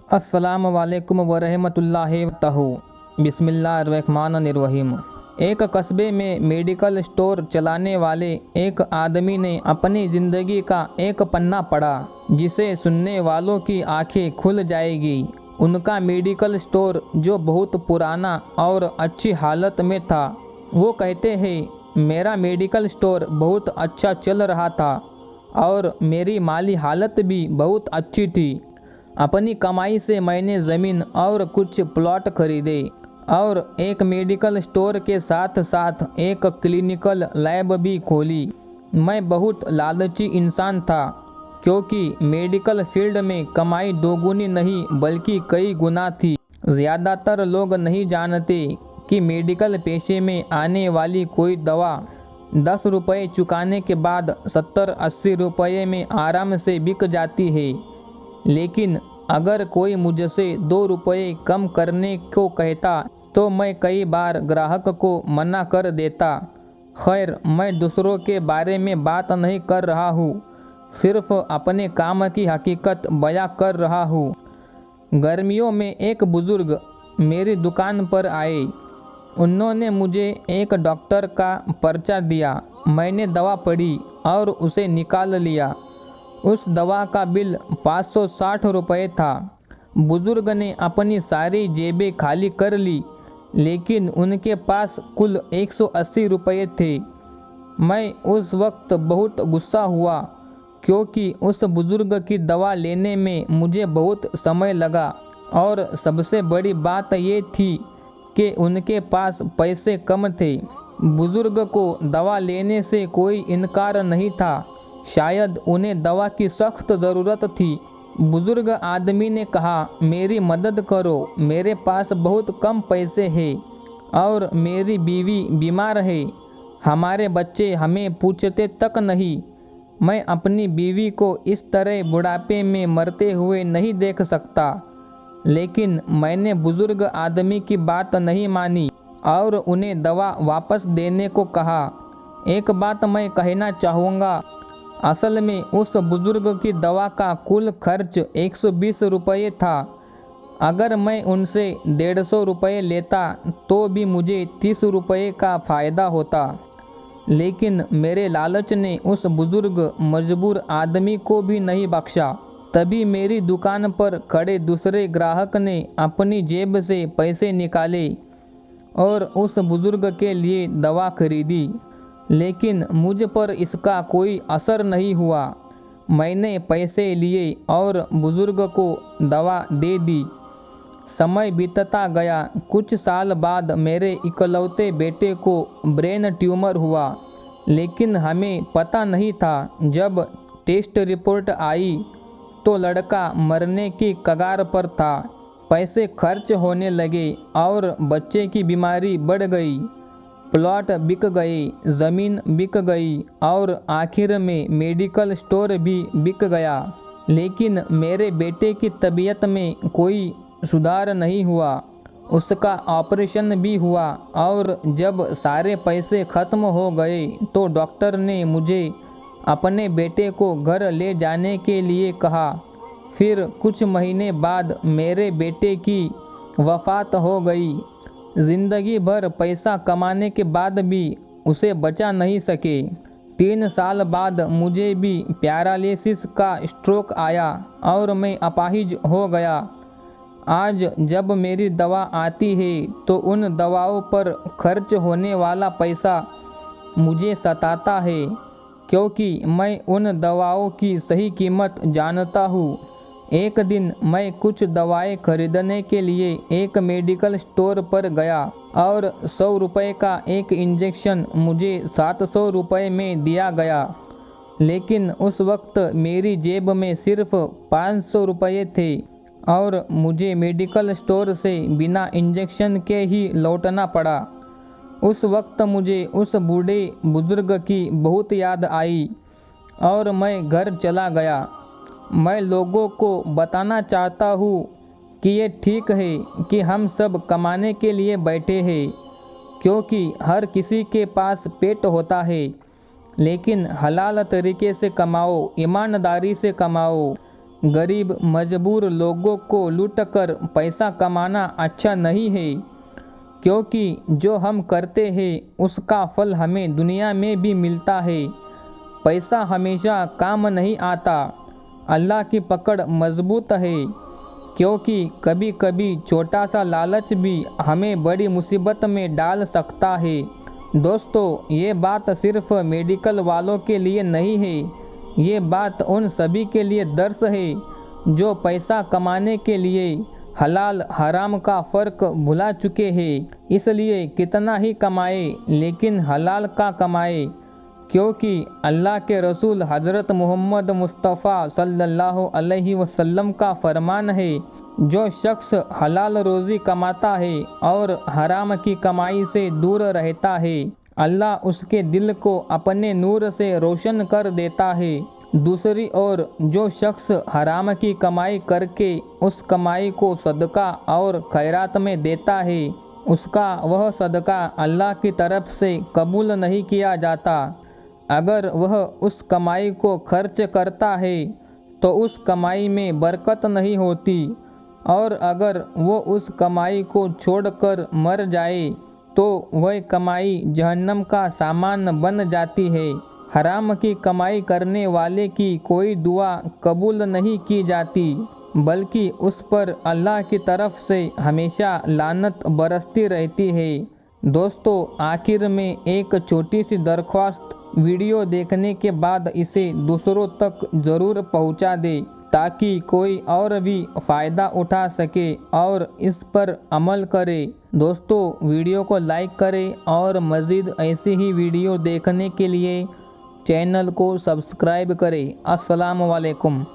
अस्सलाम वालेकुम वरहमतुल्लाहि वतहु। बिस्मिल्लाहिर्रहमानिर्रहीम। एक कस्बे में मेडिकल स्टोर चलाने वाले एक आदमी ने अपनी ज़िंदगी का एक पन्ना पढ़ा जिसे सुनने वालों की आंखें खुल जाएगी। उनका मेडिकल स्टोर जो बहुत पुराना और अच्छी हालत में था। वो कहते हैं, मेरा मेडिकल स्टोर बहुत अच्छा चल रहा था और मेरी माली हालत भी बहुत अच्छी थी। अपनी कमाई से मैंने ज़मीन और कुछ प्लॉट खरीदे और एक मेडिकल स्टोर के साथ साथ एक क्लिनिकल लैब भी खोली। मैं बहुत लालची इंसान था क्योंकि मेडिकल फील्ड में कमाई दोगुनी नहीं बल्कि कई गुना थी। ज़्यादातर लोग नहीं जानते कि मेडिकल पेशे में आने वाली कोई दवा 10 रुपये चुकाने के बाद 70-80 रुपये में आराम से बिक जाती है। लेकिन अगर कोई मुझसे 2 रुपये कम करने को कहता तो मैं कई बार ग्राहक को मना कर देता। खैर, मैं दूसरों के बारे में बात नहीं कर रहा हूँ, सिर्फ अपने काम की हकीकत बयां कर रहा हूँ। गर्मियों में एक बुज़ुर्ग मेरी दुकान पर आए। उन्होंने मुझे एक डॉक्टर का पर्चा दिया। मैंने दवा पढ़ी और उसे निकाल लिया। उस दवा का बिल 560 रुपये था। बुज़ुर्ग ने अपनी सारी जेबें खाली कर ली, लेकिन उनके पास कुल 180 रुपये थे। मैं उस वक्त बहुत गुस्सा हुआ क्योंकि उस बुज़ुर्ग की दवा लेने में मुझे बहुत समय लगा और सबसे बड़ी बात ये थी कि उनके पास पैसे कम थे। बुज़ुर्ग को दवा लेने से कोई इनकार नहीं था, शायद उन्हें दवा की सख्त ज़रूरत थी। बुज़ुर्ग आदमी ने कहा, मेरी मदद करो, मेरे पास बहुत कम पैसे हैं और मेरी बीवी बीमार है। हमारे बच्चे हमें पूछते तक नहीं। मैं अपनी बीवी को इस तरह बुढ़ापे में मरते हुए नहीं देख सकता। लेकिन मैंने बुज़ुर्ग आदमी की बात नहीं मानी और उन्हें दवा वापस देने को कहा। एक बात मैं कहना चाहूँगा, असल में उस बुज़ुर्ग की दवा का कुल खर्च 120 रुपये था। अगर मैं उनसे 150 रुपये लेता तो भी मुझे 30 रुपये का फ़ायदा होता। लेकिन मेरे लालच ने उस बुज़ुर्ग मजबूर आदमी को भी नहीं बख्शा। तभी मेरी दुकान पर खड़े दूसरे ग्राहक ने अपनी जेब से पैसे निकाले और उस बुज़ुर्ग के लिए दवा खरीदी। लेकिन मुझ पर इसका कोई असर नहीं हुआ। मैंने पैसे लिए और बुज़ुर्ग को दवा दे दी। समय बीतता गया। कुछ साल बाद मेरे इकलौते बेटे को ब्रेन ट्यूमर हुआ, लेकिन हमें पता नहीं था। जब टेस्ट रिपोर्ट आई तो लड़का मरने की कगार पर था। पैसे खर्च होने लगे और बच्चे की बीमारी बढ़ गई। प्लॉट बिक गए, ज़मीन बिक गई और आखिर में मेडिकल स्टोर भी बिक गया। लेकिन मेरे बेटे की तबीयत में कोई सुधार नहीं हुआ। उसका ऑपरेशन भी हुआ और जब सारे पैसे ख़त्म हो गए तो डॉक्टर ने मुझे अपने बेटे को घर ले जाने के लिए कहा। फिर कुछ महीने बाद मेरे बेटे की वफ़ात हो गई। ज़िंदगी भर पैसा कमाने के बाद भी उसे बचा नहीं सके। 3 साल बाद मुझे भी पैरालिसिस का स्ट्रोक आया और मैं अपाहिज हो गया। आज जब मेरी दवा आती है तो उन दवाओं पर खर्च होने वाला पैसा मुझे सताता है, क्योंकि मैं उन दवाओं की सही कीमत जानता हूँ। एक दिन मैं कुछ दवाएं खरीदने के लिए एक मेडिकल स्टोर पर गया और 100 रुपये का एक इंजेक्शन मुझे 700 रुपये में दिया गया। लेकिन उस वक्त मेरी जेब में सिर्फ 500 रुपये थे और मुझे मेडिकल स्टोर से बिना इंजेक्शन के ही लौटना पड़ा। उस वक्त मुझे उस बूढ़े बुज़ुर्ग की बहुत याद आई और मैं घर चला गया। मैं लोगों को बताना चाहता हूँ कि ये ठीक है कि हम सब कमाने के लिए बैठे हैं, क्योंकि हर किसी के पास पेट होता है। लेकिन हलाल तरीके से कमाओ, ईमानदारी से कमाओ। गरीब मजबूर लोगों को लूटकर पैसा कमाना अच्छा नहीं है, क्योंकि जो हम करते हैं उसका फल हमें दुनिया में भी मिलता है। पैसा हमेशा काम नहीं आता। अल्लाह की पकड़ मजबूत है, क्योंकि कभी कभी छोटा सा लालच भी हमें बड़ी मुसीबत में डाल सकता है। दोस्तों, ये बात सिर्फ मेडिकल वालों के लिए नहीं है, ये बात उन सभी के लिए दर्स है जो पैसा कमाने के लिए हलाल हराम का फ़र्क भुला चुके हैं। इसलिए कितना ही कमाए लेकिन हलाल का कमाए, क्योंकि अल्लाह के रसूल हज़रत मोहम्मद मुस्तफ़ा सल्लल्लाहु अलैहि वसल्लम का फरमान है, जो शख्स हलाल रोज़ी कमाता है और हराम की कमाई से दूर रहता है, अल्लाह उसके दिल को अपने नूर से रोशन कर देता है। दूसरी ओर जो शख्स हराम की कमाई करके उस कमाई को सदका और खैरात में देता है, उसका वह सदका अल्लाह की तरफ से कबूल नहीं किया जाता। अगर वह उस कमाई को खर्च करता है तो उस कमाई में बरकत नहीं होती, और अगर वो उस कमाई को छोड़कर मर जाए तो वह कमाई जहन्नम का सामान बन जाती है। हराम की कमाई करने वाले की कोई दुआ कबूल नहीं की जाती, बल्कि उस पर अल्लाह की तरफ से हमेशा लानत बरसती रहती है। दोस्तों, आखिर में एक छोटी सी दरख्वास्त, वीडियो देखने के बाद इसे दूसरों तक ज़रूर पहुंचा दे, ताकि कोई और भी फ़ायदा उठा सके और इस पर अमल करे। दोस्तों, वीडियो को लाइक करें और मज़ीद ऐसी ही वीडियो देखने के लिए चैनल को सब्सक्राइब करें। अस्सलाम वालेकुम।